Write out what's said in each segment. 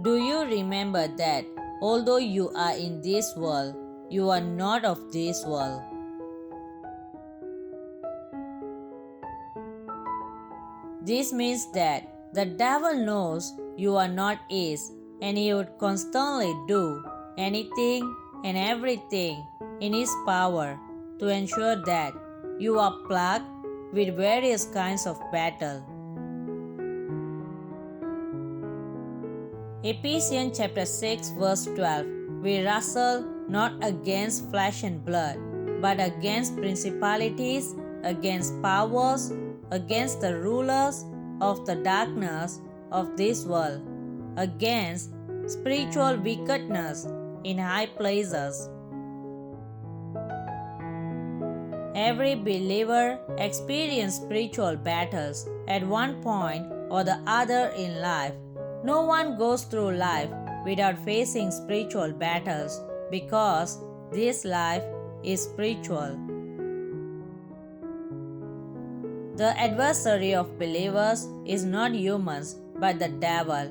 Do you remember that although you are in this world, you are not of this world? This means that the devil knows you are not his, and he would constantly do anything and everything in his power to ensure that you are plagued with various kinds of battle. Ephesians chapter 6 verse 12. We wrestle not against flesh and blood, but against principalities, against powers, against the rulers of the darkness of this world, against spiritual wickedness in high places. Every believer experiences spiritual battles at one point or the other in life. No one goes through life without facing spiritual battles because this life is spiritual. The adversary of believers is not humans but the devil.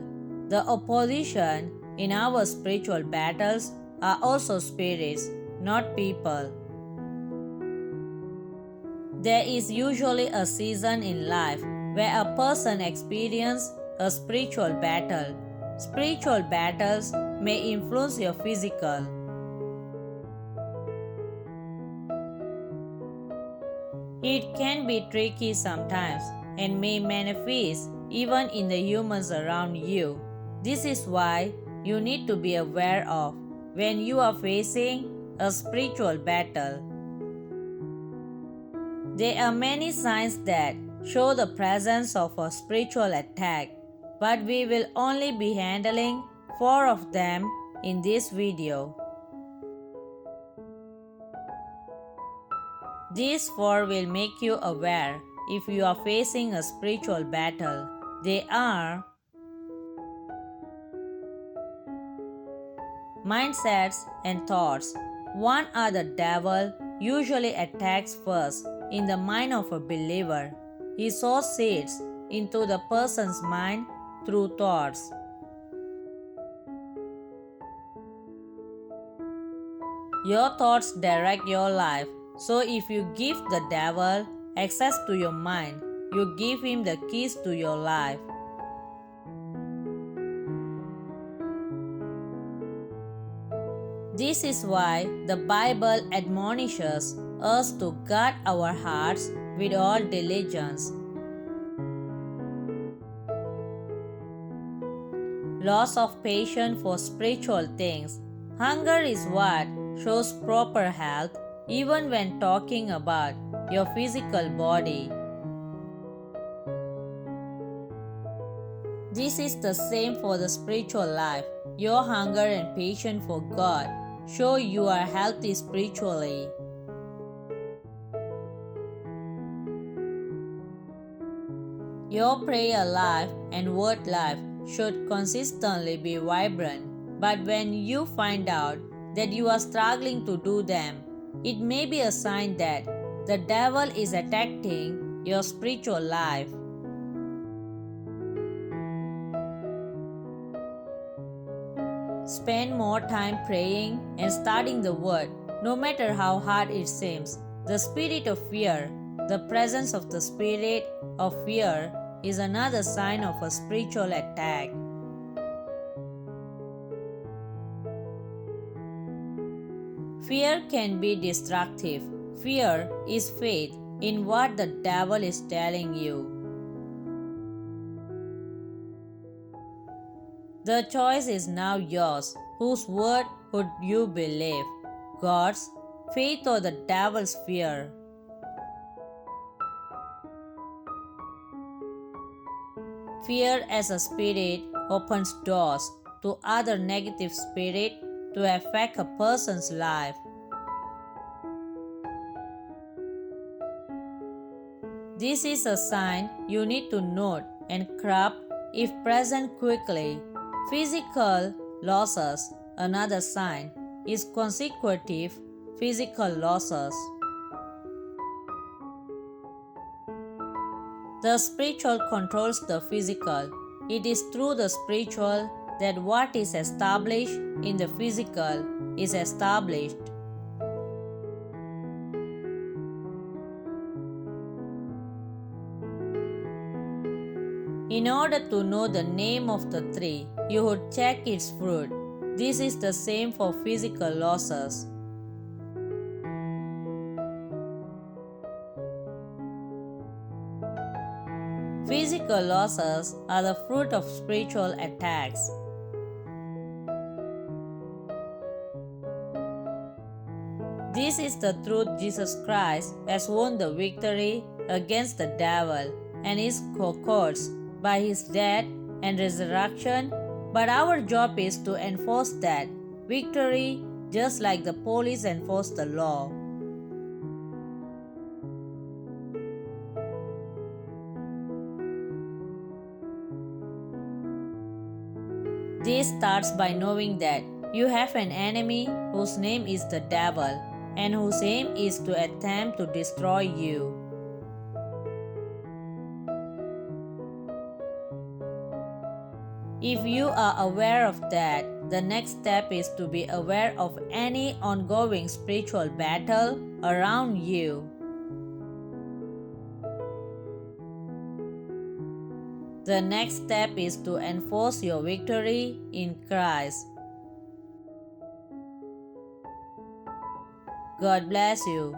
The opposition in our spiritual battles are also spirits, not people. There is usually a season in life where a person experiences a spiritual battle. Spiritual battles may influence your physical. It can be tricky sometimes and may manifest even in the humans around you. This is why you need to be aware of when you are facing a spiritual battle. There are many signs that show the presence of a spiritual attack, but we will only be handling 4 of them in this video. These 4 will make you aware if you are facing a spiritual battle. They are mindsets and thoughts. One are the devil usually attacks first in the mind of a believer. He sows seeds into the person's mind through thoughts. Your thoughts direct your life, so if you give the devil access to your mind, you give him the keys to your life. This is why the Bible admonishes us to guard our hearts with all diligence. Loss of patience for spiritual things. Hunger is what shows proper health even when talking about your physical body. This is the same for the spiritual life. Your hunger and patience for God show you are healthy spiritually. Your prayer life and word life should consistently be vibrant, but when you find out that you are struggling to do them, it may be a sign that the devil is attacking your spiritual life. Spend more time praying and studying the Word, no matter how hard it seems. The spirit of fear, the presence of the spirit of fear, is another sign of a spiritual attack. Fear can be destructive. Fear is faith in what the devil is telling you. The choice is now yours. Whose word would you believe? God's, faith, or the devil's fear? Fear as a spirit opens doors to other negative spirits to affect a person's life. This is a sign you need to note and curb if present quickly. Physical losses, another sign, is consecutive physical losses. The spiritual controls the physical. It is through the spiritual that what is established in the physical is established. In order to know the name of the tree, you would check its fruit. This is the same for physical losses. Physical losses are the fruit of spiritual attacks. This is the truth. Jesus Christ has won the victory against the devil and his cohorts by his death and resurrection, but our job is to enforce that victory just like the police enforce the law. This starts by knowing that you have an enemy whose name is the devil and whose aim is to attempt to destroy you. If you are aware of that, the next step is to be aware of any ongoing spiritual battle around you. The next step is to enforce your victory in Christ. God bless you.